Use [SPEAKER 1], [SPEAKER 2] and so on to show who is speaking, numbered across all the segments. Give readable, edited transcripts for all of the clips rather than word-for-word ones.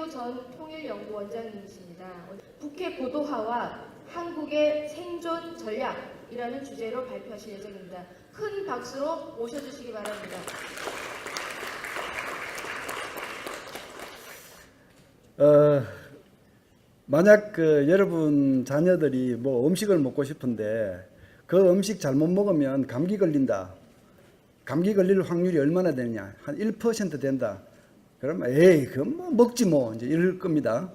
[SPEAKER 1] 김태우 전 통일연구원장님이십니다. 북핵 고도화와 한국의 생존 전략이라는 주제로 발표하실 예정입니다. 큰 박수로 모셔주시기 바랍니다.
[SPEAKER 2] 만약 여러분 자녀들이 뭐 음식을 먹고 싶은데 그 음식 잘못 먹으면 감기 걸린다. 감기 걸릴 확률이 얼마나 되느냐? 한 1% 된다. 그러면 에이, 그건 뭐 먹지 뭐 이제 이럴 겁니다.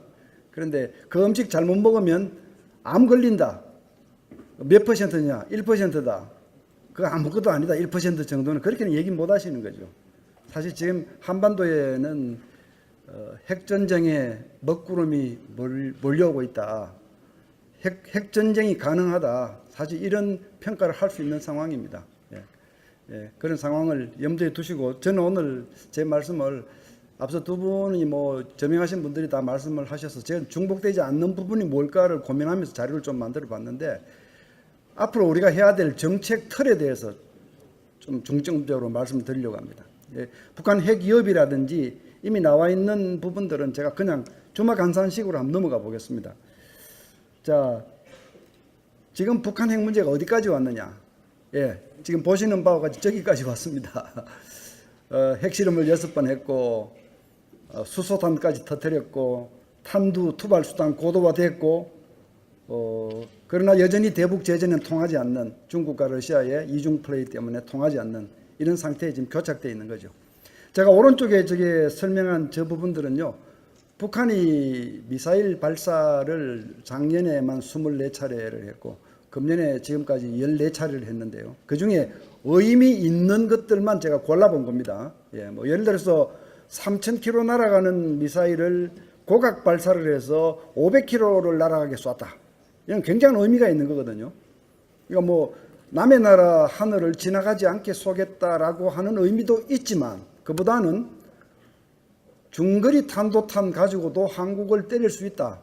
[SPEAKER 2] 그런데 그 음식 잘못 먹으면 암 걸린다. 몇 %냐? 1%다. 그거 아무것도 아니다. 1% 정도는 그렇게는 얘기 못 하시는 거죠. 사실 지금 한반도에는 핵전쟁의 먹구름이 몰려오고 있다. 핵전쟁이 가능하다. 사실 이런 평가를 할 수 있는 상황입니다. 그런 상황을 염두에 두시고 저는 오늘 제 말씀을 앞서 두 분이 뭐 저명하신 분들이 다 말씀을 하셔서 제가 중복되지 않는 부분이 뭘까를 고민하면서 자료를 좀 만들어 봤는데 앞으로 우리가 해야 될 정책 틀에 대해서 좀 중점적으로 말씀을 드리려고 합니다. 북한 핵위협이라든지 이미 나와 있는 부분들은 제가 그냥 주마간산식으로 한번 넘어가 보겠습니다. 자, 지금 북한 핵 문제가 어디까지 왔느냐? 지금 보시는 바와 같이 저기까지 왔습니다. 핵실험을 6번 했고 수소탄까지 터뜨렸고 탄두 투발 수단 고도화됐고 그러나 여전히 대북 제재는 통하지 않는 중국과 러시아의 이중 플레이 때문에 통하지 않는 이런 상태에 지금 교착되어 있는 거죠. 제가 오른쪽에 저기 설명한 저 부분들은요. 북한이 미사일 발사를 작년에만 24차례를 했고 금년에 지금까지 14차례를 했는데요. 그중에 의미 있는 것들만 제가 골라본 겁니다. 뭐 예를 들어서 3,000km 날아가는 미사일을 고각 발사를 해서 500km를 날아가게 쐈다. 이건 굉장한 의미가 있는 거거든요. 그러니까 뭐 남의 나라 하늘을 지나가지 않게 쏘겠다라고 하는 의미도 있지만 그보다는 중거리 탄도탄 가지고도 한국을 때릴 수 있다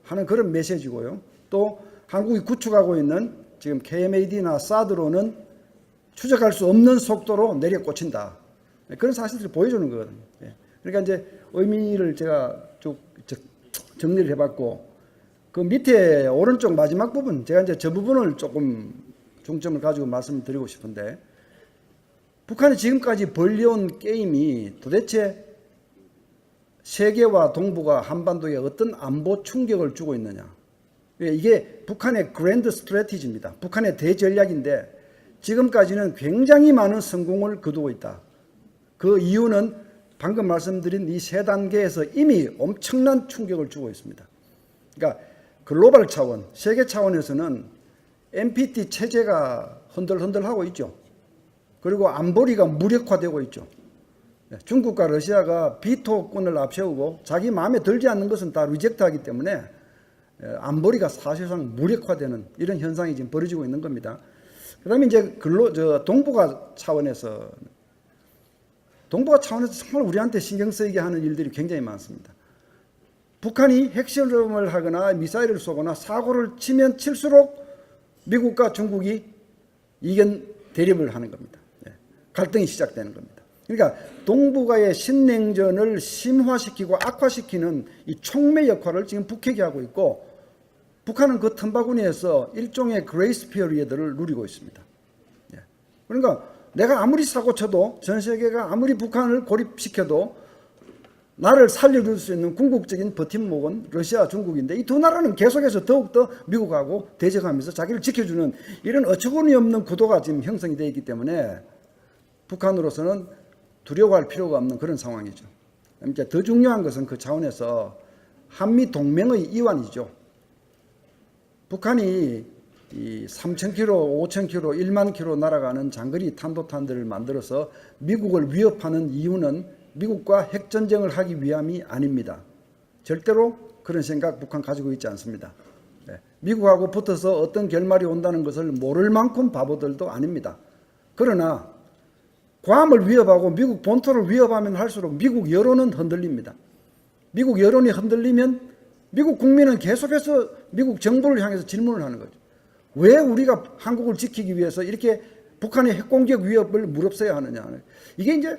[SPEAKER 2] 하는 그런 메시지고요. 또 한국이 구축하고 있는 지금 KMAD나 사드로는 추적할 수 없는 속도로 내려 꽂힌다. 그런 사실들을 보여주는 거거든요. 그러니까 이제 의미를 제가 쭉 정리를 해봤고 그 밑에 오른쪽 마지막 부분 제가 이제 저 부분을 조금 중점을 가지고 말씀을 드리고 싶은데 북한이 지금까지 벌려온 게임이 도대체 세계와 동북아 한반도에 어떤 안보 충격을 주고 있느냐. 이게 북한의 그랜드 스트래티지입니다. 북한의 대전략인데 지금까지는 굉장히 많은 성공을 거두고 있다. 그 이유는 방금 말씀드린 이 세 단계에서 이미 엄청난 충격을 주고 있습니다. 그러니까 글로벌 차원, 세계 차원에서는 NPT 체제가 흔들흔들하고 있죠. 그리고 안보리가 무력화되고 있죠. 중국과 러시아가 비토권을 앞세우고 자기 마음에 들지 않는 것은 다 리젝트하기 때문에 안보리가 사실상 무력화되는 이런 현상이 지금 벌어지고 있는 겁니다. 그 다음에 이제 동북아 차원에서 정말 우리한테 신경 쓰이게 하는 일들이 굉장히 많습니다. 북한이 핵실험을 하거나 미사일을 쏘거나 사고를 치면 칠수록 미국과 중국이 이견 대립을 하는 겁니다. 갈등이 시작되는 겁니다. 그러니까 동북아의 신냉전을 심화시키고 악화시키는 이 촉매 역할을 지금 북핵이 하고 있고 북한은 그 틈바구니에서 일종의 그레이스 피어리어드를 누리고 있습니다. 그러니까 내가 아무리 사고 쳐도 전 세계가 아무리 북한을 고립시켜도 나를 살려줄 수 있는 궁극적인 버팀목은 러시아, 중국인데 이 두 나라는 계속해서 더욱더 미국하고 대적하면서 자기를 지켜주는 이런 어처구니 없는 구도가 지금 형성이 되어 있기 때문에 북한으로서는 두려워할 필요가 없는 그런 상황이죠. 이제 더 중요한 것은 그 차원에서 한미 동맹의 이완이죠. 북한이 이 3,000km, 5,000km, 1만 km 날아가는 장거리 탄도탄들을 만들어서 미국을 위협하는 이유는 미국과 핵전쟁을 하기 위함이 아닙니다. 절대로 그런 생각 북한 가지고 있지 않습니다. 미국하고 붙어서 어떤 결말이 온다는 것을 모를 만큼 바보들도 아닙니다. 그러나 괌을 위협하고 미국 본토를 위협하면 할수록 미국 여론은 흔들립니다. 미국 여론이 흔들리면 미국 국민은 계속해서 미국 정부를 향해서 질문을 하는 거죠. 왜 우리가 한국을 지키기 위해서 이렇게 북한의 핵공격 위협을 무릅써야 하느냐. 이게 이제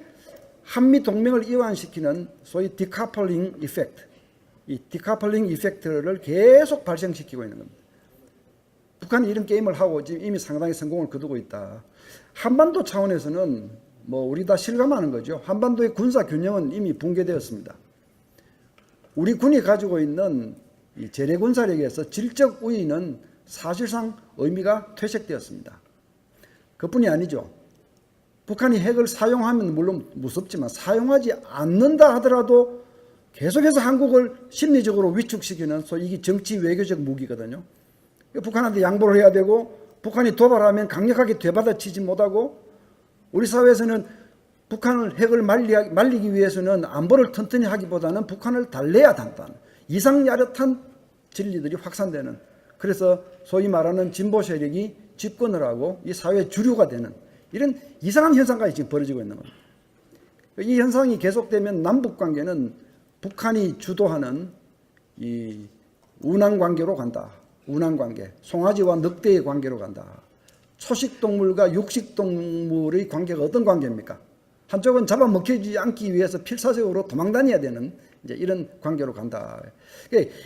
[SPEAKER 2] 한미 동맹을 이완시키는 소위 디카플링 이펙트, 이 디카플링 이펙트를 계속 발생시키고 있는 겁니다. 북한이 이런 게임을 하고 지금 이미 상당히 성공을 거두고 있다. 한반도 차원에서는 뭐 우리 다 실감하는 거죠. 한반도의 군사 균형은 이미 붕괴되었습니다. 우리 군이 가지고 있는 이 재래 군사력에서 질적 우위는 사실상 의미가 퇴색되었습니다. 그뿐이 아니죠. 북한이 핵을 사용하면 물론 무섭지만 사용하지 않는다 하더라도 계속해서 한국을 심리적으로 위축시키는 소위 이게 정치 외교적 무기거든요. 북한한테 양보를 해야 되고 북한이 도발하면 강력하게 되받아치지 못하고 우리 사회에서는 북한을 핵을 말리기 위해서는 안보를 튼튼히 하기보다는 북한을 달래야 한다는 이상야릇한 진리들이 확산되는, 그래서 소위 말하는 진보 세력이 집권을 하고 이 사회 주류가 되는 이런 이상한 현상까지 지금 벌어지고 있는 겁니다. 이 현상이 계속되면 남북 관계는 북한이 주도하는 이 운항 관계로 간다. 운항 관계, 송아지와 늑대의 관계로 간다. 초식 동물과 육식 동물의 관계가 어떤 관계입니까? 한쪽은 잡아먹히지 않기 위해서 필사적으로 도망다녀야 되는 이제 이런 관계로 간다.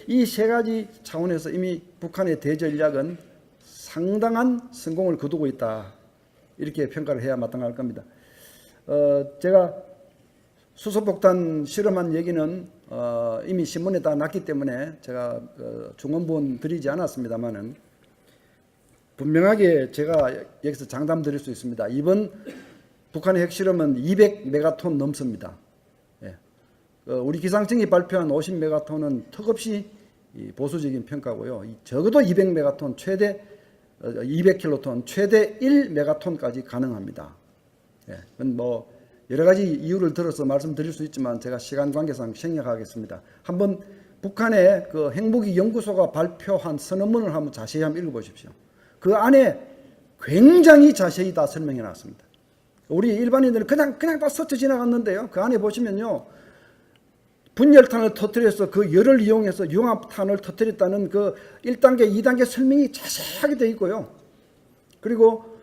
[SPEAKER 2] 이 세 가지 차원에서 이미 북한의 대전략은 상당한 성공을 거두고 있다. 이렇게 평가를 해야 마땅할 겁니다. 제가 수소폭탄 실험한 얘기는 이미 신문에 다 났기 때문에 제가 중원본 드리지 않았습니다만은 분명하게 제가 여기서 장담 드릴 수 있습니다. 이번 북한의 핵실험은 200메가톤 넘습니다. 예. 우리 기상청이 발표한 50메가톤은 턱없이 보수적인 평가고요. 적어도 200메가톤, 최대 200킬로톤, 최대 1메가톤까지 가능합니다. 예. 뭐 여러 가지 이유를 들어서 말씀드릴 수 있지만 제가 시간 관계상 생략하겠습니다. 한번 북한의 그 핵무기 연구소가 발표한 선언문을 한번 자세히 한번 읽어보십시오. 그 안에 굉장히 자세히 다 설명해 놨습니다. 우리 일반인들은 그냥 다 스쳐 지나갔는데요. 그 안에 보시면요. 분열탄을 터뜨려서 그 열을 이용해서 융합탄을 터뜨렸다는 그 1단계, 2단계 설명이 자세하게 되어 있고요. 그리고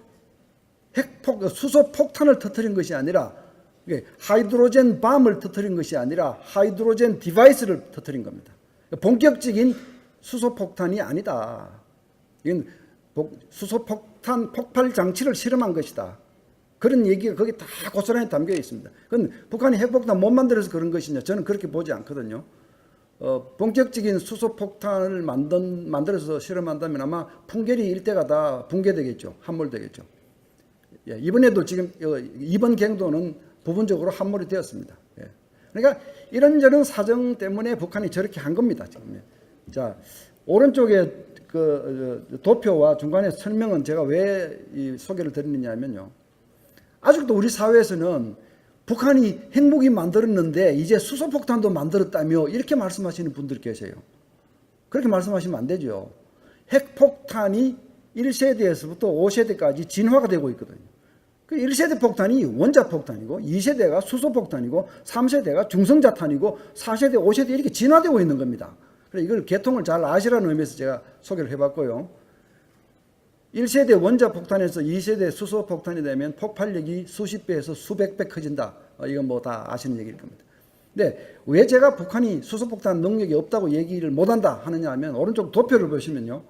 [SPEAKER 2] 수소폭탄을 터뜨린 것이 아니라 하이드로젠 밤을 터뜨린 것이 아니라 하이드로젠 디바이스를 터뜨린 겁니다. 본격적인 수소폭탄이 아니다. 이건 수소폭탄 폭발 장치를 실험한 것이다. 그런 얘기가 거기 다 고스란히 담겨 있습니다. 그건 북한이 핵폭탄 못 만들어서 그런 것이냐? 저는 그렇게 보지 않거든요. 본격적인 수소폭탄을 만들어서 실험한다면 아마 풍계리 일대가 다 붕괴되겠죠. 함몰되겠죠. 예, 이번에도 지금 이번 갱도는 부분적으로 함몰이 되었습니다. 예. 그러니까 이런저런 사정 때문에 북한이 저렇게 한 겁니다. 지금. 자, 오른쪽에 그 도표와 중간에 설명은 제가 왜 이 소개를 드리느냐면요. 아직도 우리 사회에서는 북한이 핵무기 만들었는데 이제 수소폭탄도 만들었다며 이렇게 말씀하시는 분들 계세요. 그렇게 말씀하시면 안 되죠. 핵폭탄이 1세대에서부터 5세대까지 진화가 되고 있거든요. 그 1세대 폭탄이 원자폭탄이고 2세대가 수소폭탄이고 3세대가 중성자탄이고 4세대, 5세대 이렇게 진화되고 있는 겁니다. 그래서 이걸 개통을 잘 아시라는 의미에서 제가 소개를 해봤고요. 1세대 원자폭탄에서 2세대 수소폭탄이 되면 폭발력이 수십 배에서 수백 배 커진다. 이건 뭐 다 아시는 얘기일 겁니다. 근데 왜 제가 북한이 수소폭탄 능력이 없다고 얘기를 못한다 하느냐 하면 오른쪽 도표를 보시면요.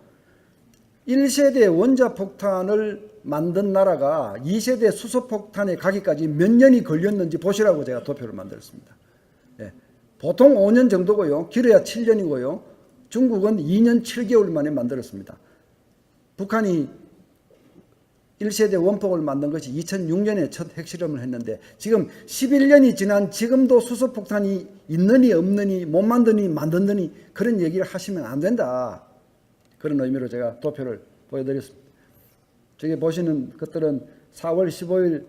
[SPEAKER 2] 1세대 원자폭탄을 만든 나라가 2세대 수소폭탄에 가기까지 몇 년이 걸렸는지 보시라고 제가 도표를 만들었습니다. 예. 보통 5년 정도고요. 길어야 7년이고요. 중국은 2년 7개월 만에 만들었습니다. 북한이 1세대 원폭을 만든 것이 2006년에 첫 핵실험을 했는데 지금 11년이 지난 지금도 수소폭탄이 있느니 없느니 못 만드니 만든다니 그런 얘기를 하시면 안 된다. 그런 의미로 제가 도표를 보여드렸습니다. 저기 보시는 것들은 4월 15일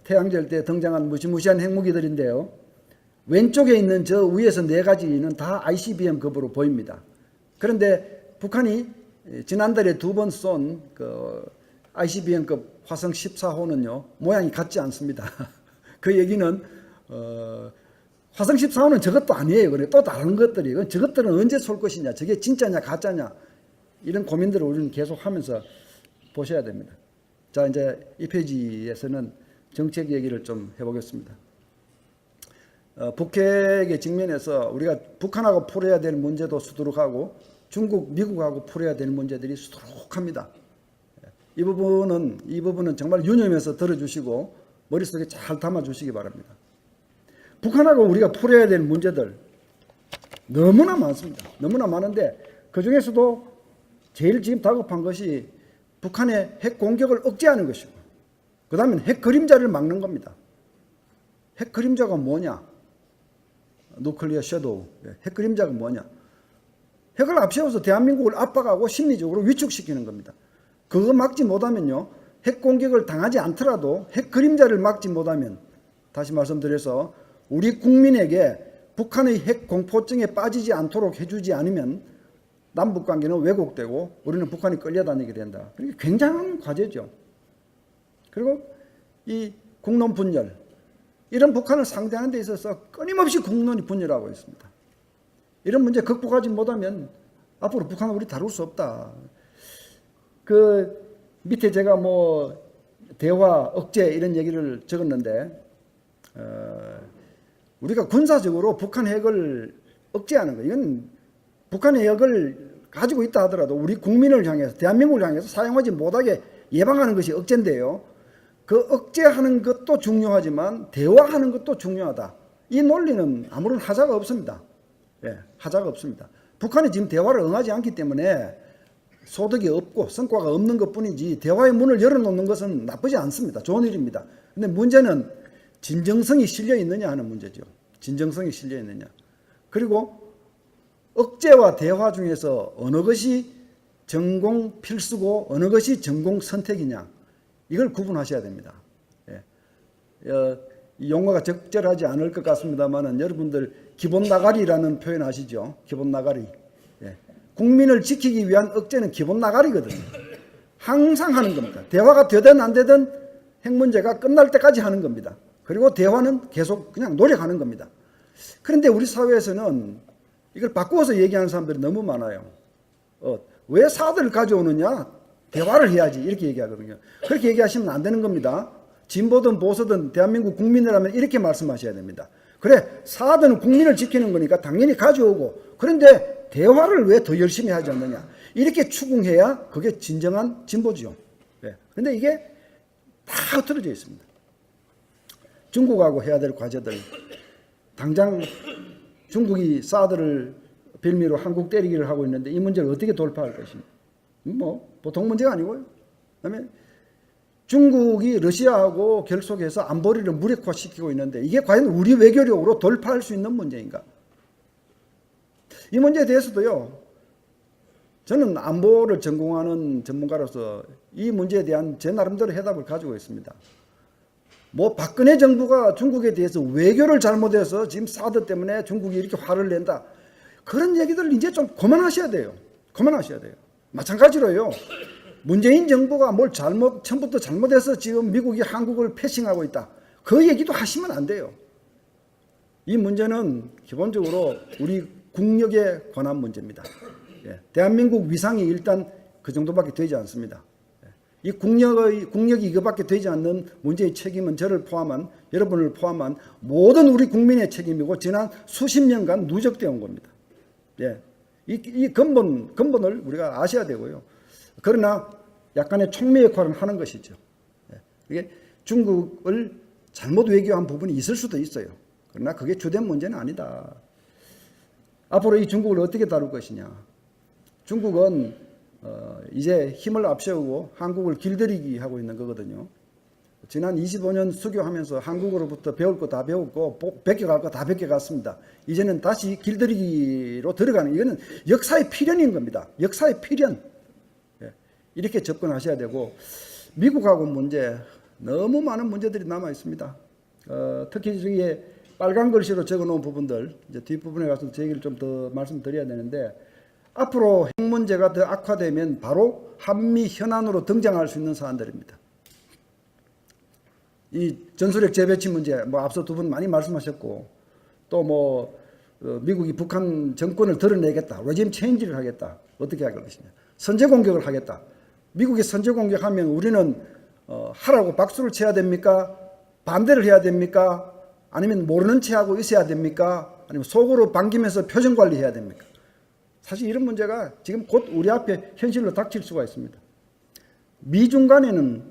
[SPEAKER 2] 태양절 때 등장한 무시무시한 핵무기들인데요. 왼쪽에 있는 저 위에서 네 가지는 다 ICBM급으로 보입니다. 그런데 북한이 지난달에 2번 쏜 그 ICBM급 화성 14호는요 모양이 같지 않습니다. 그 얘기는 화성 14호는 저것도 아니에요. 그래 또 다른 것들이 저것들은 언제 쏠 것이냐, 저게 진짜냐 가짜냐 이런 고민들을 우리는 계속하면서 보셔야 됩니다. 자, 이제 이 페이지에서는 정책 얘기를 좀 해보겠습니다. 북핵의 직면에서 우리가 북한하고 풀어야 될 문제도 수두룩하고 중국, 미국하고 풀어야 될 문제들이 수두룩합니다. 이 부분은 정말 유념해서 들어주시고 머릿속에 잘 담아주시기 바랍니다. 북한하고 우리가 풀어야 될 문제들 너무나 많습니다. 너무나 많은데 그 중에서도 제일 지금 다급한 것이 북한의 핵 공격을 억제하는 것이고 그 다음에 핵 그림자를 막는 겁니다. 핵 그림자가 뭐냐? 누클리어 섀도우. 핵 그림자가 뭐냐? 핵을 앞세워서 대한민국을 압박하고 심리적으로 위축시키는 겁니다. 그거 막지 못하면요. 핵 공격을 당하지 않더라도 핵 그림자를 막지 못하면 다시 말씀드려서 우리 국민에게 북한의 핵 공포증에 빠지지 않도록 해주지 않으면 남북관계는 왜곡되고 우리는 북한이 끌려다니게 된다. 그게 굉장한 과제죠. 그리고 이 국론 분열 이런 북한을 상대하는 데 있어서 끊임없이 국론이 분열하고 있습니다. 이런 문제 극복하지 못하면 앞으로 북한은 우리 다룰 수 없다. 그 밑에 제가 뭐 대화, 억제 이런 얘기를 적었는데 우리가 군사적으로 북한 핵을 억제하는 거 이건 북한의 핵을 가지고 있다 하더라도 우리 국민을 향해서 대한민국을 향해서 사용하지 못하게 예방하는 것이 억제인데요. 그 억제하는 것도 중요하지만 대화하는 것도 중요하다. 이 논리는 아무런 하자가 없습니다. 예, 하자가 없습니다. 북한이 지금 대화를 응하지 않기 때문에 소득이 없고 성과가 없는 것뿐이지 대화의 문을 열어놓는 것은 나쁘지 않습니다. 좋은 일입니다. 근데 문제는 진정성이 실려 있느냐 하는 문제죠. 진정성이 실려 있느냐. 그리고 억제와 대화 중에서 어느 것이 전공 필수고 어느 것이 전공 선택이냐. 이걸 구분하셔야 됩니다. 예. 이 용어가 적절하지 않을 것 같습니다만 여러분들 기본 나가리라는 표현 아시죠? 기본 나가리. 예. 국민을 지키기 위한 억제는 기본 나가리거든요. 항상 하는 겁니다. 대화가 되든 안 되든 핵 문제가 끝날 때까지 하는 겁니다. 그리고 대화는 계속 그냥 노력하는 겁니다. 그런데 우리 사회에서는 이걸 바꾸어서 얘기하는 사람들이 너무 많아요. 왜 사드를 가져오느냐? 대화를 해야지 이렇게 얘기하거든요. 그렇게 얘기하시면 안 되는 겁니다. 진보든 보수든 대한민국 국민이라면 이렇게 말씀하셔야 됩니다. 그래 사드는 국민을 지키는 거니까 당연히 가져오고 그런데 대화를 왜 더 열심히 하지 않느냐. 이렇게 추궁해야 그게 진정한 진보죠. 그런데 이게 다 흐트러져 있습니다. 중국하고 해야 될 과제들 당장 중국이 사드를 빌미로 한국 때리기를 하고 있는데 이 문제를 어떻게 돌파할 것인가. 뭐 보통 문제가 아니고요. 그다음에 중국이 러시아하고 결속해서 안보리를 무력화시키고 있는데 이게 과연 우리 외교력으로 돌파할 수 있는 문제인가? 이 문제에 대해서도요. 저는 안보를 전공하는 전문가로서 이 문제에 대한 제 나름대로 해답을 가지고 있습니다. 뭐 박근혜 정부가 중국에 대해서 외교를 잘못해서 지금 사드 때문에 중국이 이렇게 화를 낸다. 그런 얘기들 이제 좀 그만하셔야 돼요. 그만하셔야 돼요. 마찬가지로요. 문재인 정부가 뭘 처음부터 잘못해서 지금 미국이 한국을 패싱하고 있다. 그 얘기도 하시면 안 돼요. 이 문제는 기본적으로 우리 국력에 관한 문제입니다. 대한민국 위상이 일단 그 정도밖에 되지 않습니다. 이 국력이 이거밖에 되지 않는 문제의 책임은 저를 포함한 여러분을 포함한 모든 우리 국민의 책임이고 지난 수십 년간 누적되어 온 겁니다. 이 근본을 우리가 아셔야 되고요. 그러나 약간의 촉매 역할을 하는 것이죠. 이게 중국을 잘못 외교한 부분이 있을 수도 있어요. 그러나 그게 주된 문제는 아니다. 앞으로 이 중국을 어떻게 다룰 것이냐. 중국은 이제 힘을 앞세우고 한국을 길들이기 하고 있는 거거든요. 지난 25년 수교하면서 한국으로부터 배울 거 다 배웠고 베껴갈 거 다 베껴갔습니다. 이제는 다시 길들이기로 들어가는 이거는 역사의 필연인 겁니다. 역사의 필연. 이렇게 접근하셔야 되고 미국하고 문제 너무 많은 문제들이 남아 있습니다. 특히 저기에 빨간 글씨로 적어놓은 부분들 이제 뒷부분에 가서 제 얘기를 좀 더 말씀드려야 되는데 앞으로 핵 문제가 더 악화되면 바로 한미 현안으로 등장할 수 있는 사안들입니다. 이 전술핵 재배치 문제, 뭐 앞서 두 분 많이 말씀하셨고, 또 뭐 미국이 북한 정권을 드러내겠다, 레짐 체인지를 하겠다, 어떻게 할 것이냐, 선제 공격을 하겠다. 미국이 선제 공격하면 우리는 하라고 박수를 쳐야 됩니까? 반대를 해야 됩니까? 아니면 모르는 체하고 있어야 됩니까? 아니면 속으로 반기면서 표정 관리해야 됩니까? 사실 이런 문제가 지금 곧 우리 앞에 현실로 닥칠 수가 있습니다. 미중 간에는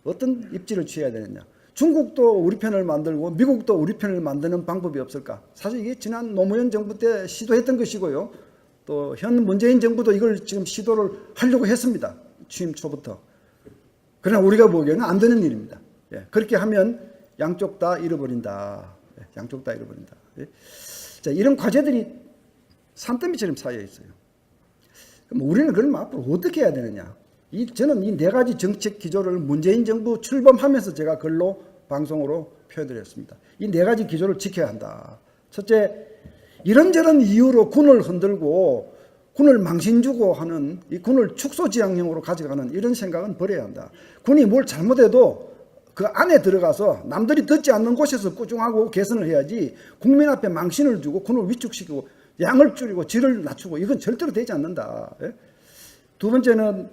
[SPEAKER 2] 어떤 입지를 취해야 되느냐? 중국도 우리 편을 만들고 미국도 우리 편을 만드는 방법이 없을까? 사실 이게 지난 노무현 정부 때 시도했던 것이고요. 또 현 문재인 정부도 이걸 지금 시도를 하려고 했습니다. 취임 초부터. 그러나 우리가 보기에는 안 되는 일입니다. 예, 그렇게 하면 양쪽 다 잃어버린다. 예, 양쪽 다 잃어버린다. 예. 자, 이런 과제들이 산더미처럼 쌓여 있어요. 그럼 우리는 그럼 앞으로 어떻게 해야 되느냐? 저는 이 네 가지 정책 기조를 문재인 정부 출범하면서 제가 글로 방송으로 표현드렸습니다. 이 네 가지 기조를 지켜야 한다. 첫째, 이런저런 이유로 군을 흔들고 군을 망신주고 하는 이 군을 축소지향형으로 가져가는 이런 생각은 버려야 한다. 군이 뭘 잘못해도 그 안에 들어가서 남들이 듣지 않는 곳에서 꾸중하고 개선을 해야지 국민 앞에 망신을 주고 군을 위축시키고 양을 줄이고 질을 낮추고 이건 절대로 되지 않는다. 예? 두 번째는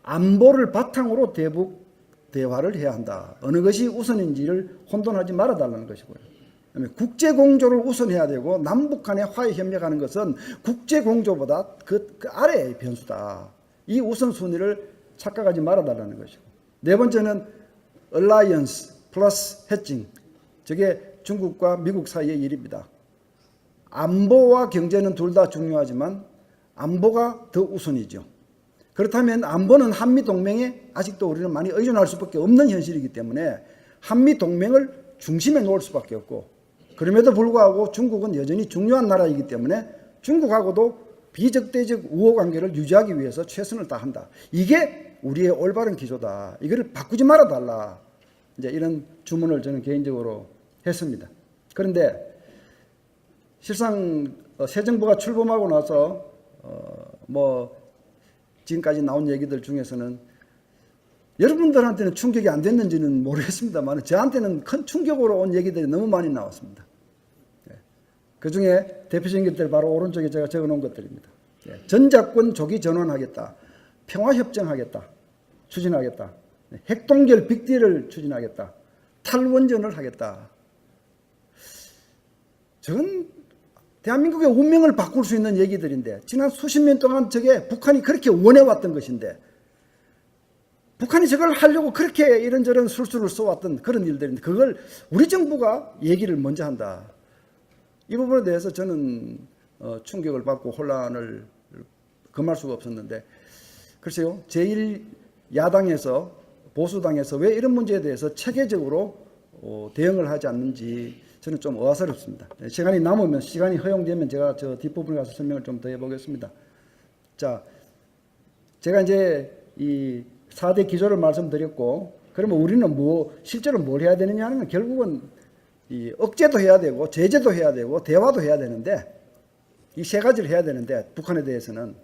[SPEAKER 2] 안보를 바탕으로 대북 대화를 해야 한다. 어느 것이 우선인지를 혼돈하지 말아달라는 것이고요. 국제공조를 우선해야 되고 남북 간의 화해 협력하는 것은 국제공조보다 그 아래의 변수다. 이 우선순위를 착각하지 말아달라는 것이고, 네 번째는 얼라이언스 플러스 해칭, 저게 중국과 미국 사이의 일입니다. 안보와 경제는 둘 다 중요하지만 안보가 더 우선이죠. 그렇다면 안보는 한미동맹에 아직도 우리는 많이 의존할 수밖에 없는 현실이기 때문에 한미동맹을 중심에 놓을 수밖에 없고, 그럼에도 불구하고 중국은 여전히 중요한 나라이기 때문에 중국하고도 비적대적 우호관계를 유지하기 위해서 최선을 다한다. 이게 우리의 올바른 기조다. 이거를 바꾸지 말아달라. 이제 이런 주문을 저는 개인적으로 했습니다. 그런데 실상 새 정부가 출범하고 나서 지금까지 나온 얘기들 중에서는 여러분들한테는 충격이 안 됐는지는 모르겠습니다만 저한테는 큰 충격으로 온 얘기들이 너무 많이 나왔습니다. 그 중에 대표적인 것들 바로 오른쪽에 제가 적어놓은 것들입니다. 전작권 조기 전환하겠다. 평화협정하겠다. 추진하겠다. 핵동결 빅딜을 추진하겠다. 탈원전을 하겠다. 저건 대한민국의 운명을 바꿀 수 있는 얘기들인데, 지난 수십 년 동안 저게 북한이 그렇게 원해왔던 것인데, 북한이 저걸 하려고 그렇게 이런저런 술수를 써왔던 그런 일들인데, 그걸 우리 정부가 얘기를 먼저 한다. 이 부분에 대해서 저는 충격을 받고 혼란을 금할 수가 없었는데, 글쎄요, 제1야당에서 보수당에서 왜 이런 문제에 대해서 체계적으로 대응을 하지 않는지 저는 좀 의아스럽습니다. 시간이 남으면, 시간이 허용되면 제가 저 뒷부분에 가서 설명을 좀 더 해보겠습니다. 자, 제가 이제 이 4대 기조를 말씀드렸고, 그러면 우리는 실제로 뭘 해야 되느냐 하는 건 결국은 이 억제도 해야 되고, 제재도 해야 되고, 대화도 해야 되는데, 이 세 가지를 해야 되는데, 북한에 대해서는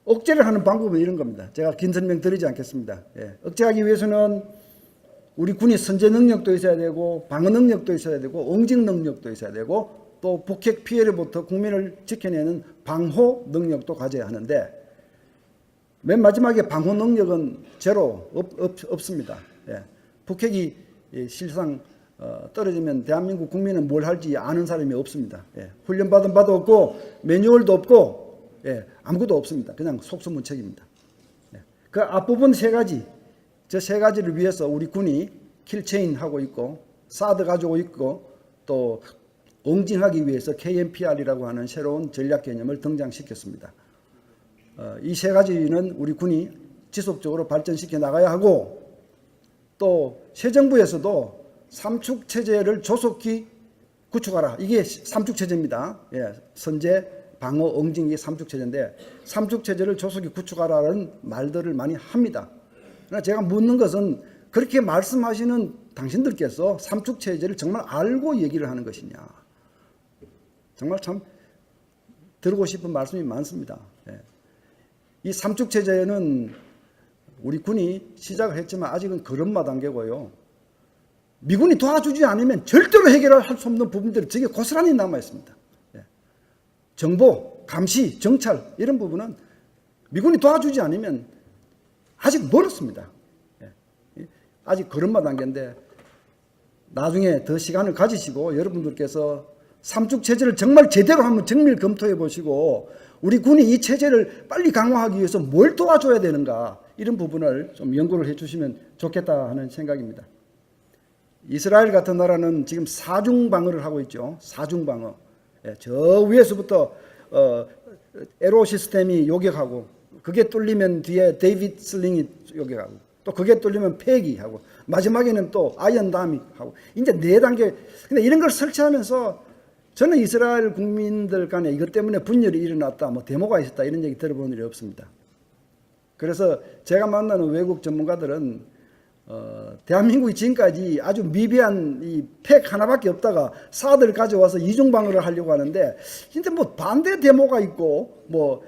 [SPEAKER 2] 억제를 하는 방법은 이런 겁니다. 제가 긴 설명 드리지 않겠습니다. 억제하기 위해서는 우리 군이 선제 능력도 있어야 되고, 방어 능력도 있어야 되고, 응징 능력도 있어야 되고, 또 북핵 피해로부터 국민을 지켜내는 방호 능력도 가져야 하는데, 맨 마지막에 방호 능력은 제로 없습니다. 북핵이 실상 떨어지면 대한민국 국민은 뭘 할지 아는 사람이 없습니다. 훈련받은 바도 없고 매뉴얼도 없고 아무것도 없습니다. 그냥 속수무책입니다. 그 앞부분 세 가지, 저 세 가지를 위해서 우리 군이 킬체인 하고 있고, 사드 가지고 있고, 또 응징하기 위해서 KMPR이라고 하는 새로운 전략 개념을 등장시켰습니다. 이 세 가지는 우리 군이 지속적으로 발전시켜 나가야 하고, 또 새 정부에서도 삼축 체제를 조속히 구축하라. 이게 삼축 체제입니다. 선제, 방어, 응징이 삼축 체제인데, 삼축 체제를 조속히 구축하라는 말들을 많이 합니다. 그러나 제가 묻는 것은, 그렇게 말씀하시는 당신들께서 삼축 체제를 정말 알고 얘기를 하는 것이냐. 정말 참 들고 싶은 말씀이 많습니다. 이 삼축 체제는 우리 군이 시작을 했지만 아직은 걸음마 단계고요. 미군이 도와주지 않으면 절대로 해결할 수 없는 부분들이 저게 고스란히 남아 있습니다. 정보, 감시, 정찰 이런 부분은 미군이 도와주지 않으면 아직 멀었습니다. 아직 걸음마 단계인데, 나중에 더 시간을 가지시고 여러분들께서 삼축 체제를 정말 제대로 한번 정밀 검토해 보시고 우리 군이 이 체제를 빨리 강화하기 위해서 뭘 도와줘야 되는가 이런 부분을 좀 연구를 해 주시면 좋겠다 하는 생각입니다. 이스라엘 같은 나라는 지금 사중방어를 하고 있죠. 사중방어. 예, 저 위에서부터 에로 시스템이 요격하고 그게 뚫리면 뒤에 데이빗 슬링이 요격하고 또 그게 뚫리면 패기 하고 마지막에는 또 아이언담이 하고 이제 4단계. 근데 이런 걸 설치하면서 저는 이스라엘 국민들 간에 이것 때문에 분열이 일어났다, 뭐 데모가 있었다 이런 얘기 들어본 일이 없습니다. 그래서 제가 만나는 외국 전문가들은 대한민국이 지금까지 아주 미비한 이 팩 하나밖에 없다가 사드를 가져와서 이중방어를 하려고 하는데 진짜 뭐 반대 데모가 있고 뭐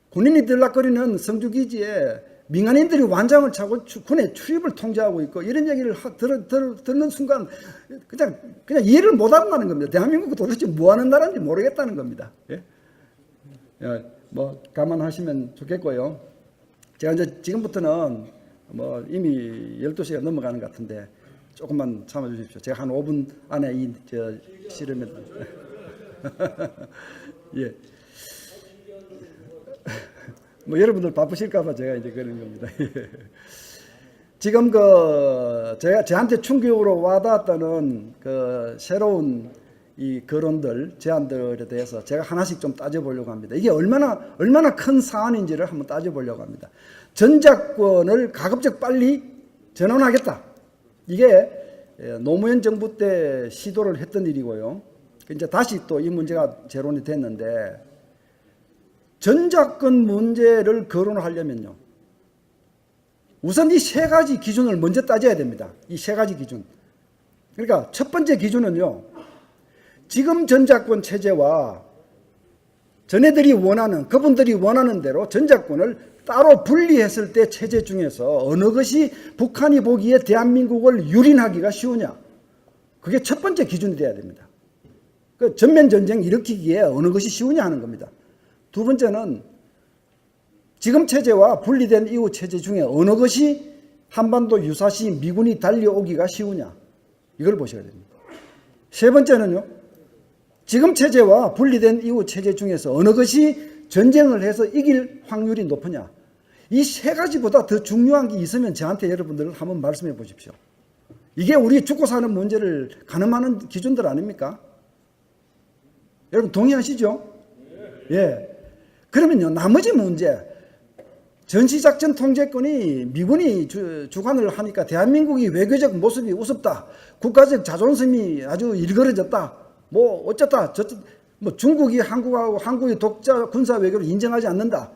[SPEAKER 2] 군인이 들락거리는 성주기지에 민간인들이 완장을 차고 군의 출입을 통제하고 있고 이런 얘기를 듣는 순간 그냥 이해를 못 한다는 겁니다. 대한민국이 도대체 뭐 하는 나라인지 모르겠다는 겁니다. 예? 뭐 감안하시면 좋겠고요. 제가 이제 지금부터는 뭐 이미 12시가 넘어가는 것 같은데 조금만 참아 주십시오. 제가 한 5분 안에 실으면 예. 뭐 여러분들 바쁘실까봐 제가 이제 그런 겁니다. 지금 저한테 충격으로 와닿았다는 새로운 이 거론들, 제안들에 대해서 제가 하나씩 좀 따져보려고 합니다. 이게 얼마나 큰 사안인지를 한번 따져보려고 합니다. 전작권을 가급적 빨리 전환하겠다. 이게 노무현 정부 때 시도를 했던 일이고요. 이제 다시 또 이 문제가 재론이 됐는데 전작권 문제를 거론하려면요. 우선 이 3가지 기준을 먼저 따져야 됩니다. 이 3가지 기준. 그러니까 첫 번째 기준은요. 지금 전작권 체제와 그분들이 원하는 대로 전작권을 따로 분리했을 때 체제 중에서 어느 것이 북한이 보기에 대한민국을 유린하기가 쉬우냐. 그게 첫 번째 기준이 돼야 됩니다. 그 전면전쟁 일으키기에 어느 것이 쉬우냐 하는 겁니다. 두 번째는 지금 체제와 분리된 이후 체제 중에 어느 것이 한반도 유사시 미군이 달려오기가 쉬우냐. 이걸 보셔야 됩니다. 세 번째는요. 지금 체제와 분리된 이후 체제 중에서 어느 것이 전쟁을 해서 이길 확률이 높으냐. 이 3가지보다 더 중요한 게 있으면 저한테 여러분들 한번 말씀해 보십시오. 이게 우리 죽고 사는 문제를 가늠하는 기준들 아닙니까? 여러분 동의하시죠? 예. 그러면요. 나머지 문제. 전시작전 통제권이 미군이 주관을 하니까 대한민국이 외교적 모습이 우습다. 국가적 자존심이 아주 일그러졌다. 뭐 어쩌다 저쩌다 뭐 중국이 한국의 독자 군사 외교를 인정하지 않는다.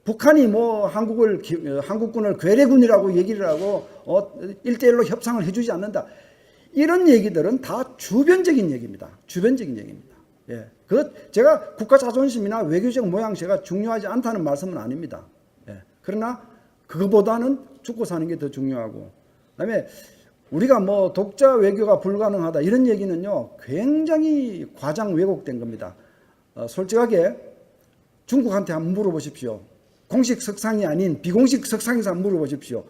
[SPEAKER 2] 북한이 뭐 한국군을 괴뢰군이라고 얘기를 하고 1대1로 협상을 해주지 않는다. 이런 얘기들은 다 주변적인 얘기입니다. 주변적인 얘기입니다. 예. 제가 국가 자존심이나 외교적 모양새가 중요하지 않다는 말씀은 아닙니다. 예. 그러나 그거보다는 죽고 사는 게 더 중요하고, 그다음에 우리가 뭐 독자 외교가 불가능하다 이런 얘기는요 굉장히 과장 왜곡된 겁니다. 솔직하게 중국한테 한번 물어보십시오. 공식 석상이 아닌 비공식 석상에서 한번 물어보십시오.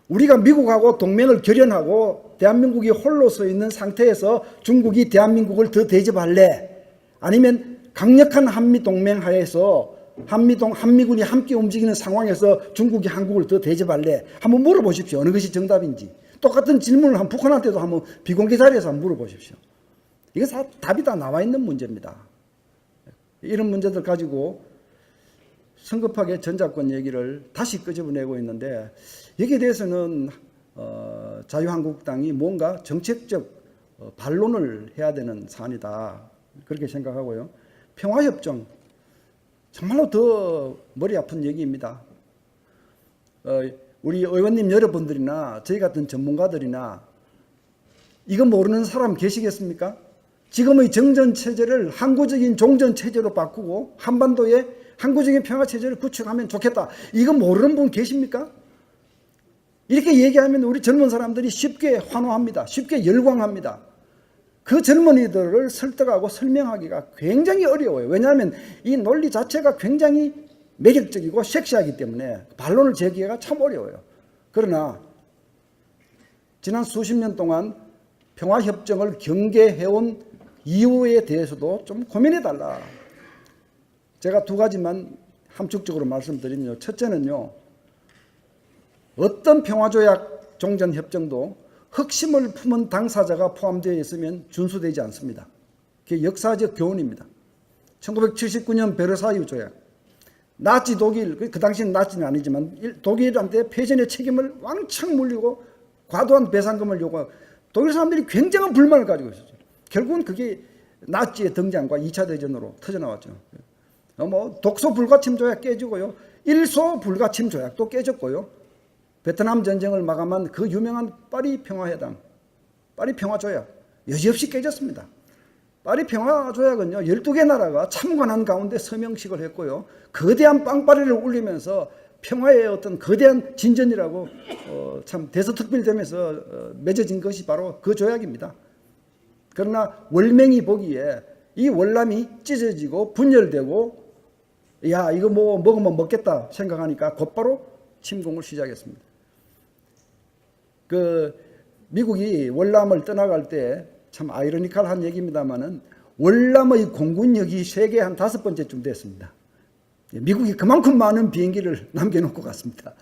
[SPEAKER 2] 우리가 미국하고 동맹을 결연하고 대한민국이 홀로 서 있는 상태에서 중국이 대한민국을 더 대접할래? 아니면 강력한 한미동맹 하에서 한미군이 함께 움직이는 상황에서 중국이 한국을 더 대접할래? 한번 물어보십시오. 어느 것이 정답인지. 똑같은 질문을 북한한테도 한번 비공개 자리에서 한번 물어보십시오. 이게 답이 다 나와 있는 문제입니다. 이런 문제들 가지고 성급하게 전작권 얘기를 다시 끄집어내고 있는데 여기에 대해서는 자유한국당이 뭔가 정책적 반론을 해야 되는 사안이다. 그렇게 생각하고요. 평화협정 정말로 더 머리 아픈 얘기입니다. 우리 의원님 여러분들이나 저희 같은 전문가들이나 이거 모르는 사람 계시겠습니까? 지금의 정전체제를 항구적인 종전체제로 바꾸고 한반도에 항구적인 평화체제를 구축하면 좋겠다. 이거 모르는 분 계십니까? 이렇게 얘기하면 우리 젊은 사람들이 쉽게 환호합니다. 쉽게 열광합니다. 그 젊은이들을 설득하고 설명하기가 굉장히 어려워요. 왜냐하면 이 논리 자체가 굉장히 매력적이고 섹시하기 때문에 반론을 제기하기가 참 어려워요. 그러나 지난 수십 년 동안 평화협정을 경계해온 이유에 대해서도 좀 고민해달라. 제가 두 가지만 함축적으로 말씀드리면요. 첫째는요. 어떤 평화조약 종전협정도核심을 품은 당사자가 포함되어 있으면 준수되지 않습니다. 그게 역사적 교훈입니다. 1979년 베르사유 조약. 나치 독일, 그 당시는 나치는 아니지만 독일한테 패전의 책임을 왕창 물리고 과도한 배상금을 요구하고 독일 사람들이 굉장한 불만을 가지고 있었죠. 결국은 그게 나치의 등장과 2차 대전으로 터져나왔죠. 독소 불가침 조약 깨지고요. 일소 불가침 조약도 깨졌고요. 베트남 전쟁을 마감한 그 유명한 파리 평화회담, 파리 평화조약 여지없이 깨졌습니다. 파리 평화조약은요, 12개 나라가 참관한 가운데 서명식을 했고요. 거대한 빵빠레를 울리면서 평화의 어떤 거대한 진전이라고 참 대서특필되면서 맺어진 것이 바로 그 조약입니다. 그러나 월맹이 보기에 이 월남이 찢어지고 분열되고 야 이거 뭐 먹으면 먹겠다 생각하니까 곧바로 침공을 시작했습니다. 그 미국이 월남을 떠나갈 때 참 아이러니컬한 얘기입니다만은 월남의 공군력이 세계 한 5번째쯤 됐습니다. 미국이 그만큼 많은 비행기를 남겨놓고 갔습니다.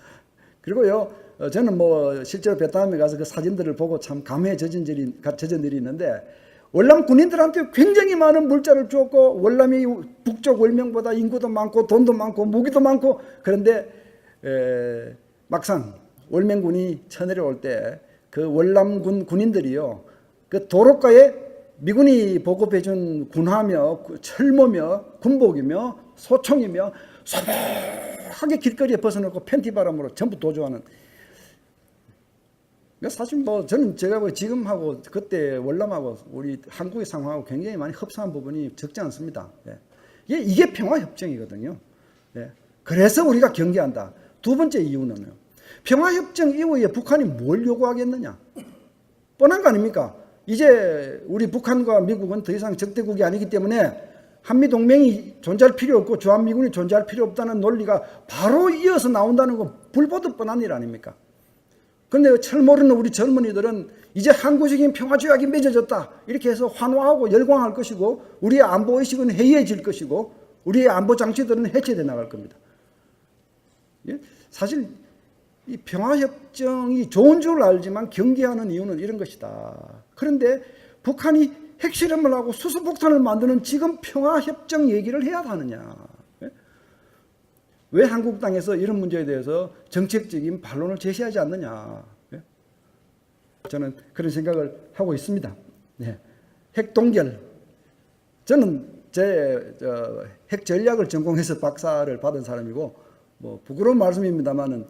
[SPEAKER 2] 그리고요, 저는 뭐 실제로 베트남에 가서 그 사진들을 보고 참 감회에 젖은 일이 있는데 월남 군인들한테 굉장히 많은 물자를 주었고 월남이 북쪽 월명보다 인구도 많고 돈도 많고 무기도 많고 그런데 막상 월명군이 쳐내려올 때 그 월남군 군인들이요 그 도로가에 미군이 보급해준 군화며 철모며 군복이며 소총이며 소박하게 길거리에 벗어놓고 팬티 바람으로 전부 도주하는. 사실 뭐 저는 제가 지금하고 그때 월남하고 우리 한국의 상황하고 굉장히 많이 흡사한 부분이 적지 않습니다. 이게 평화협정이거든요. 그래서 우리가 경계한다. 두 번째 이유는요. 평화협정 이후에 북한이 뭘 요구하겠느냐. 뻔한 거 아닙니까? 이제 우리 북한과 미국은 더 이상 적대국이 아니기 때문에 한미동맹이 존재할 필요 없고 주한미군이 존재할 필요 없다는 논리가 바로 이어서 나온다는 건 불보듯 뻔한 일 아닙니까? 그런데 철 모르는 우리 젊은이들은 이제 항구적인 평화조약이 맺어졌다 이렇게 해서 환호하고 열광할 것이고 우리의 안보의식은 해이해질 것이고 우리의 안보장치들은 해체돼 나갈 겁니다. 사실 이 평화협정이 좋은 줄 알지만 경계하는 이유는 이런 것이다. 그런데 북한이 핵실험을 하고 수소폭탄을 만드는 지금 평화협정 얘기를 해야 하느냐. 왜 한국 땅에서 이런 문제에 대해서 정책적인 반론을 제시하지 않느냐. 저는 그런 생각을 하고 있습니다. 핵동결. 저는 제 핵전략을 전공해서 박사를 받은 사람이고 뭐 부끄러운 말씀입니다만은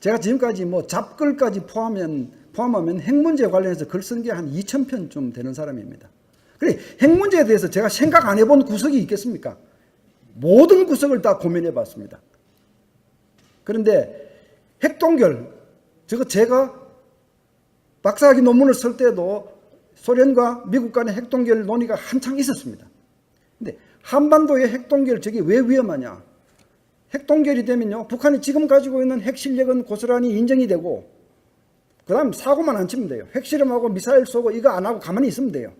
[SPEAKER 2] 제가 지금까지 뭐 잡글까지 포함하면 핵 문제 관련해서 글 쓴 게 한 2,000편쯤 되는 사람입니다. 그래, 핵 문제에 대해서 제가 생각 안 해본 구석이 있겠습니까? 모든 구석을 다 고민해 봤습니다. 그런데 핵동결, 제가 박사학위 논문을 쓸 때도 소련과 미국 간의 핵동결 논의가 한창 있었습니다. 근데 한반도의 핵동결 저게 왜 위험하냐? 핵동결이 되면요, 북한이 지금 가지고 있는 핵실력은 고스란히 인정이 되고 그 다음 사고만 안 치면 돼요. 핵실험하고 미사일 쏘고 이거 안 하고 가만히 있으면 돼요.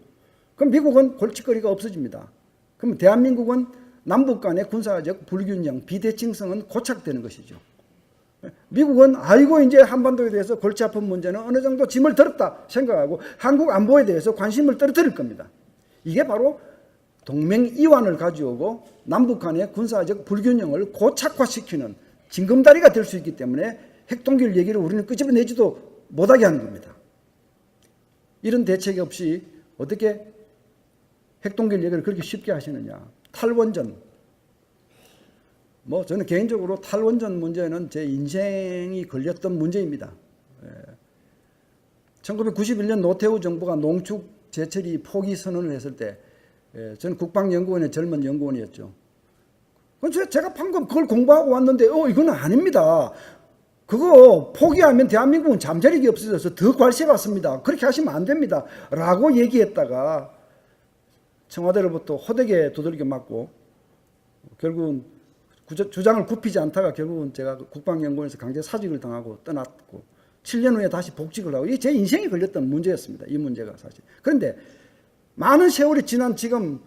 [SPEAKER 2] 그럼 미국은 골칫거리가 없어집니다. 그럼 대한민국은 남북 간의 군사적 불균형, 비대칭성은 고착되는 것이죠. 미국은 아이고 이제 한반도에 대해서 골치 아픈 문제는 어느 정도 짐을 들었다 생각하고 한국 안보에 대해서 관심을 떨어뜨릴 겁니다. 이게 바로 동맹 이완을 가져오고 남북 간의 군사적 불균형을 고착화시키는 징검다리가 될 수 있기 때문에 핵동결 얘기를 우리는 끄집어내지도 못하게 하는 겁니다. 이런 대책 없이 어떻게 핵동결 얘기를 그렇게 쉽게 하시느냐. 탈원전. 뭐 저는 개인적으로 탈원전 문제는 제 인생이 걸렸던 문제입니다. 1991년 노태우 정부가 농축 재처리 포기 선언을 했을 때 저는 국방연구원의 젊은 연구원이었죠. 제가 방금 그걸 공부하고 왔는데 이건 아닙니다. 그거 포기하면 대한민국은 잠자리기 없어져서 더 괄세받습니다. 그렇게 하시면 안 됩니다. 라고 얘기했다가 청와대로부터 호되게 두들겨 맞고 결국은 주장을 굽히지 않다가 결국은 제가 국방연구원에서 강제 사직을 당하고 떠났고 7년 후에 다시 복직을 하고, 이게 제 인생에 걸렸던 문제였습니다. 이 문제가 사실. 그런데 많은 세월이 지난 지금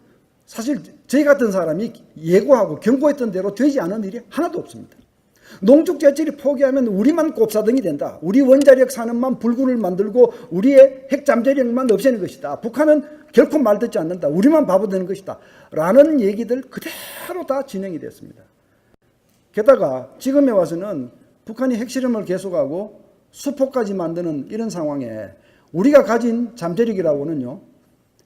[SPEAKER 2] 사실 저희 같은 사람이 예고하고 경고했던 대로 되지 않은 일이 하나도 없습니다. 농축제철이 포기하면 우리만 꼽사등이 된다. 우리 원자력 산업만 불굴을 만들고 우리의 핵잠재력만 없애는 것이다. 북한은 결코 말듣지 않는다. 우리만 바보 되는 것이다. 라는 얘기들 그대로 다 진행이 됐습니다. 게다가 지금에 와서는 북한이 핵실험을 계속하고 수포까지 만드는 이런 상황에 우리가 가진 잠재력이라고는요,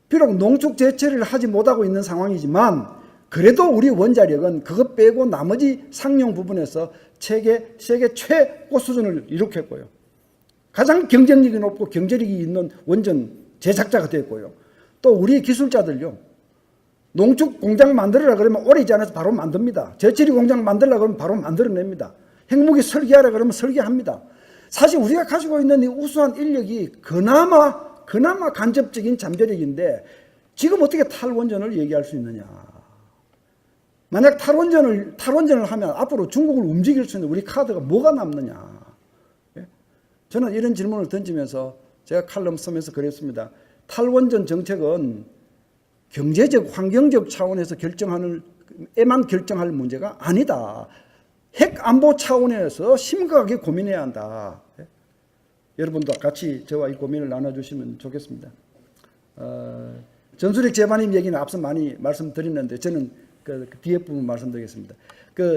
[SPEAKER 2] 비록 농축제철을 하지 못하고 있는 상황이지만 그래도 우리 원자력은 그것 빼고 나머지 상용 부분에서 세계 최고 수준을 이룩했고요. 가장 경쟁력이 높고 경제력이 있는 원전 제작자가 됐고요. 또 우리 기술자들요, 농축 공장 만들어라 그러면 오래 있지 않아서 바로 만듭니다. 제철이 공장 만들라 그러면 바로 만들어냅니다. 핵무기 설계하라 그러면 설계합니다. 사실 우리가 가지고 있는 이 우수한 인력이 그나마 간접적인 잠재력인데 지금 어떻게 탈원전을 얘기할 수 있느냐. 만약 탈원전을 하면 앞으로 중국을 움직일 수 있는 우리 카드가 뭐가 남느냐. 저는 이런 질문을 던지면서 제가 칼럼 쓰면서 그랬습니다. 탈원전 정책은 경제적, 환경적 차원에서 에만 결정할 문제가 아니다. 핵 안보 차원에서 심각하게 고민해야 한다. 여러분도 같이 저와 이 고민을 나눠주시면 좋겠습니다. 전술핵 재반입 얘기는 앞서 많이 말씀드렸는데 저는 그 뒤에 부분 말씀드리겠습니다.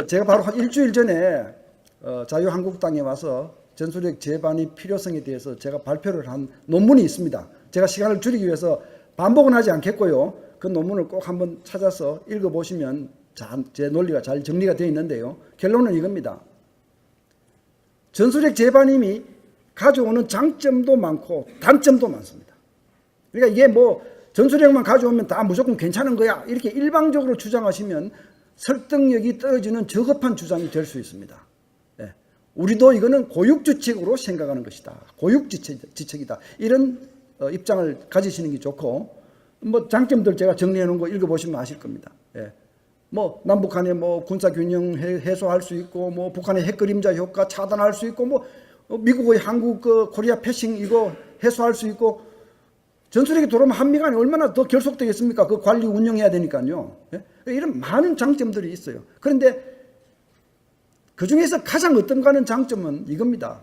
[SPEAKER 2] 제가 바로 한 일주일 전에 자유한국당에 와서 전술핵 재반입 필요성에 대해서 제가 발표를 한 논문이 있습니다. 제가 시간을 줄이기 위해서 반복은 하지 않겠고요. 그 논문을 꼭 한번 찾아서 읽어보시면 제 논리가 잘 정리가 되어 있는데요. 결론은 이겁니다. 전술핵 재반임이 가져오는 장점도 많고 단점도 많습니다. 그러니까 이게 뭐 전술핵만 가져오면 다 무조건 괜찮은 거야 이렇게 일방적으로 주장하시면 설득력이 떨어지는 저급한 주장이 될 수 있습니다. 네. 우리도 이거는 고육지책으로 생각하는 것이다. 고육지책이다. 이런 입장을 가지시는 게 좋고, 뭐 장점들 제가 정리해 놓은 거 읽어보시면 아실 겁니다. 예. 뭐 남북한의 뭐 군사 균형 해소할 수 있고, 뭐 북한의 핵그림자 효과 차단할 수 있고, 뭐 미국의 한국 코리아 패싱 이거 해소할 수 있고, 전술핵이 들어오면 한미 간에 얼마나 더 결속되겠습니까? 그 관리 운영해야 되니까요. 예? 이런 많은 장점들이 있어요. 그런데 그 중에서 가장 어떤가 하는 장점은 이겁니다.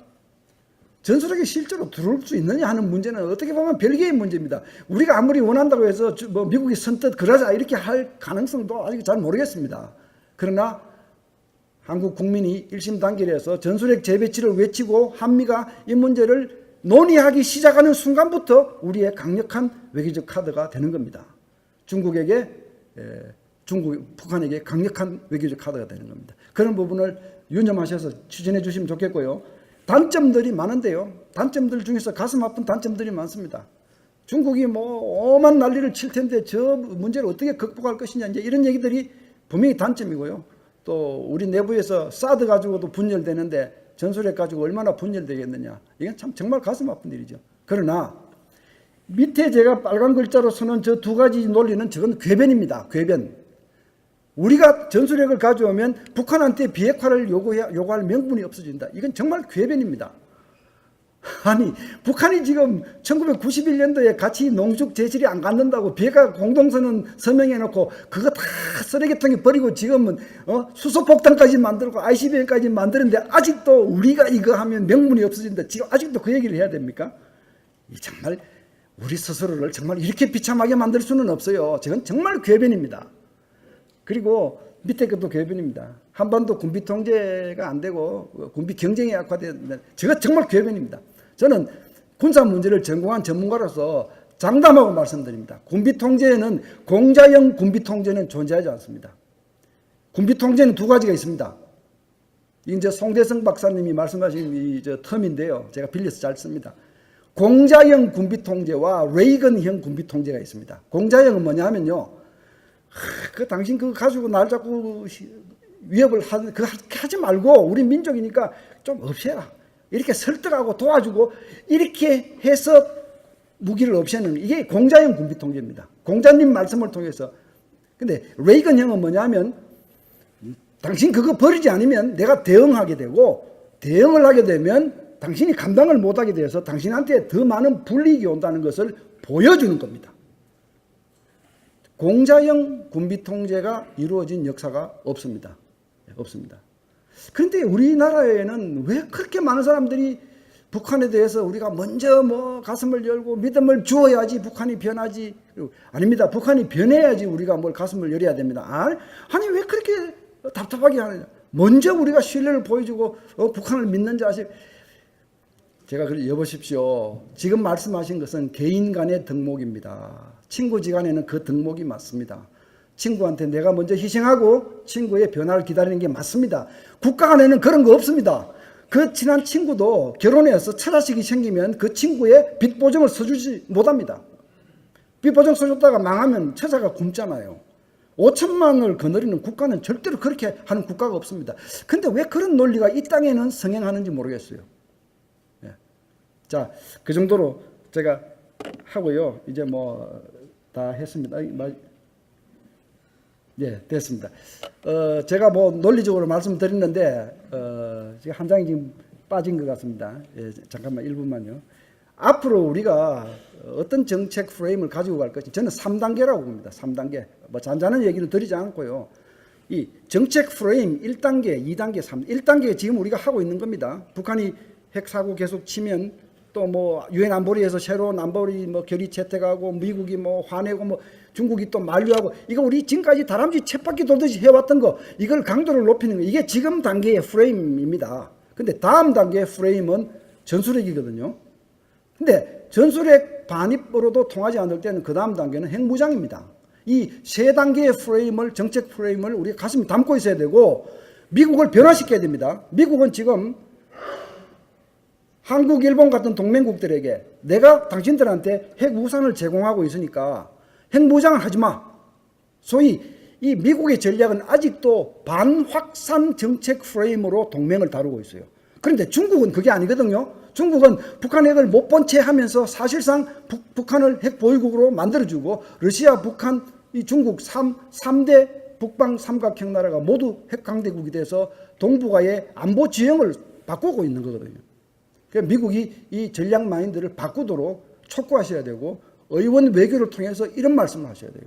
[SPEAKER 2] 전술핵이 실제로 들어올 수 있느냐 하는 문제는 어떻게 보면 별개의 문제입니다. 우리가 아무리 원한다고 해서 뭐 미국이 선뜻 그러자 이렇게 할 가능성도 아직 잘 모르겠습니다. 그러나 한국 국민이 일심단결해서 전술핵 재배치를 외치고 한미가 이 문제를 논의하기 시작하는 순간부터 우리의 강력한 외교적 카드가 되는 겁니다. 북한에게 강력한 외교적 카드가 되는 겁니다. 그런 부분을 유념하셔서 추진해 주시면 좋겠고요. 단점들이 많은데요. 단점들 중에서 가슴 아픈 단점들이 많습니다. 중국이 뭐 엄한 난리를 칠 텐데 저 문제를 어떻게 극복할 것이냐, 이제 이런 얘기들이 분명히 단점이고요. 또 우리 내부에서 사드 가지고도 분열되는데 전술핵 가지고 얼마나 분열되겠느냐. 이건 참 정말 가슴 아픈 일이죠. 그러나 밑에 제가 빨간 글자로 쓰는 저 두 가지 논리는 저건 궤변입니다. 궤변. 우리가 전술핵을 가져오면 북한한테 비핵화를 요구할 명분이 없어진다. 이건 정말 궤변입니다. 아니, 북한이 지금 1991년도에 같이 농축 제실이 안 갖는다고 비핵화 공동선언 서명해놓고 그거 다 쓰레기통에 버리고 지금은 수소폭탄까지 만들고 ICBM까지 만드는데 아직도 우리가 이거 하면 명분이 없어진다. 지금 아직도 그 얘기를 해야 됩니까? 정말 우리 스스로를 정말 이렇게 비참하게 만들 수는 없어요. 저건 정말 궤변입니다. 그리고 밑에 것도 궤변입니다. 한반도 군비 통제가 안 되고 군비 경쟁이 악화되는, 저거 정말 궤변입니다. 저는 군사 문제를 전공한 전문가로서 장담하고 말씀드립니다. 군비 통제에는 공자형 군비 통제는 존재하지 않습니다. 군비 통제는 두 가지가 있습니다. 이제 송대성 박사님이 말씀하신 이 텀인데요. 제가 빌려서 잘 씁니다. 공자형 군비 통제와 레이건형 군비 통제가 있습니다. 공자형은 뭐냐 하면요. 당신 그거 가지고 날 자꾸 위협을 하지 말고 우리 민족이니까 좀 없애라. 이렇게 설득하고 도와주고 이렇게 해서 무기를 없애는, 이게 공자형 군비 통제입니다. 공자님 말씀을 통해서. 근데 레이건형은 뭐냐면 당신 그거 버리지 않으면 내가 대응하게 되고, 대응을 하게 되면 당신이 감당을 못하게 돼서 당신한테 더 많은 불이익이 온다는 것을 보여주는 겁니다. 공자형 군비 통제가 이루어진 역사가 없습니다. 없습니다. 그런데 우리나라에는 왜 그렇게 많은 사람들이 북한에 대해서 우리가 먼저 뭐 가슴을 열고 믿음을 주어야지 북한이 변하지. 아닙니다. 북한이 변해야지 우리가 뭘 가슴을 열어야 됩니다. 아니 왜 그렇게 답답하게 하느냐. 먼저 우리가 신뢰를 보여주고 북한을 믿는 자식. 제가 그래 여보십시오. 지금 말씀하신 것은 개인 간의 덕목입니다. 친구지간에는 그 덕목이 맞습니다. 친구한테 내가 먼저 희생하고 친구의 변화를 기다리는 게 맞습니다. 국가 간에는 그런 거 없습니다. 그 친한 친구도 결혼해서 처자식이 생기면 그 친구의 빚 보증을 서주지 못합니다. 빚 보증 서줬다가 망하면 처자가 굶잖아요. 5천만 원을 거느리는 국가는 절대로 그렇게 하는 국가가 없습니다. 근데 왜 그런 논리가 이 땅에는 성행하는지 모르겠어요. 자, 그 정도로 제가 하고요. 이제 뭐 다 했습니다. 예, 됐습니다. 제가 뭐 논리적으로 말씀드렸는데 지금 한 장이 지금 빠진 것 같습니다. 예, 잠깐만 1분만요. 앞으로 우리가 어떤 정책 프레임을 가지고 갈 것인지 저는 3단계라고 봅니다. 3단계. 뭐 잔잔한 얘기를 드리지 않고요. 이 정책 프레임 1단계, 2단계, 3단계. 1단계 지금 우리가 하고 있는 겁니다. 북한이 핵사고 계속 치면 또 뭐 유엔 안보리에서 새로운 안보리 뭐 결의 채택하고 미국이 뭐 화내고 뭐 중국이 또 만류하고 이거 우리 지금까지 다람쥐 쳇바퀴 돌듯이 해왔던 거 이걸 강도를 높이는 거 이게 지금 단계의 프레임입니다. 근데 다음 단계의 프레임은 전술핵이거든요. 근데 전술핵 반입으로도 통하지 않을 때는 그 다음 단계는 핵무장입니다. 이 세 단계의 프레임을 정책 프레임을 우리가 가슴에 담고 있어야 되고 미국을 변화시켜야 됩니다. 미국은 지금 한국, 일본 같은 동맹국들에게 내가 당신들한테 핵우산을 제공하고 있으니까 핵무장을 하지 마. 소위 이 미국의 전략은 아직도 반확산 정책 프레임으로 동맹을 다루고 있어요. 그런데 중국은 그게 아니거든요. 중국은 북한 핵을 못 본 채 하면서 사실상 북한을 핵 보유국으로 만들어주고 러시아, 북한, 이 중국 3대 북방 삼각형 나라가 모두 핵 강대국이 돼서 동북아의 안보 지형을 바꾸고 있는 거거든요. 미국이 이 전략 마인드를 바꾸도록 촉구하셔야 되고 의원 외교를 통해서 이런 말씀을 하셔야 돼요.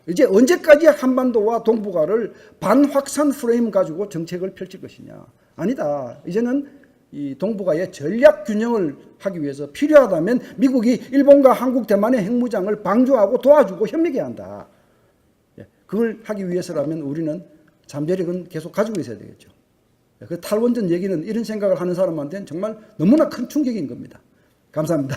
[SPEAKER 2] 이제 언제까지 한반도와 동북아를 반확산 프레임 가지고 정책을 펼칠 것이냐. 아니다. 이제는 이 동북아의 전략 균형을 하기 위해서 필요하다면 미국이 일본과 한국, 대만의 핵무장을 방조하고 도와주고 협력해야 한다. 그걸 하기 위해서라면 우리는 잠재력은 계속 가지고 있어야 되겠죠. 그 탈원전 얘기는 이런 생각을 하는 사람한테는 정말 너무나 큰 충격인 겁니다. 감사합니다.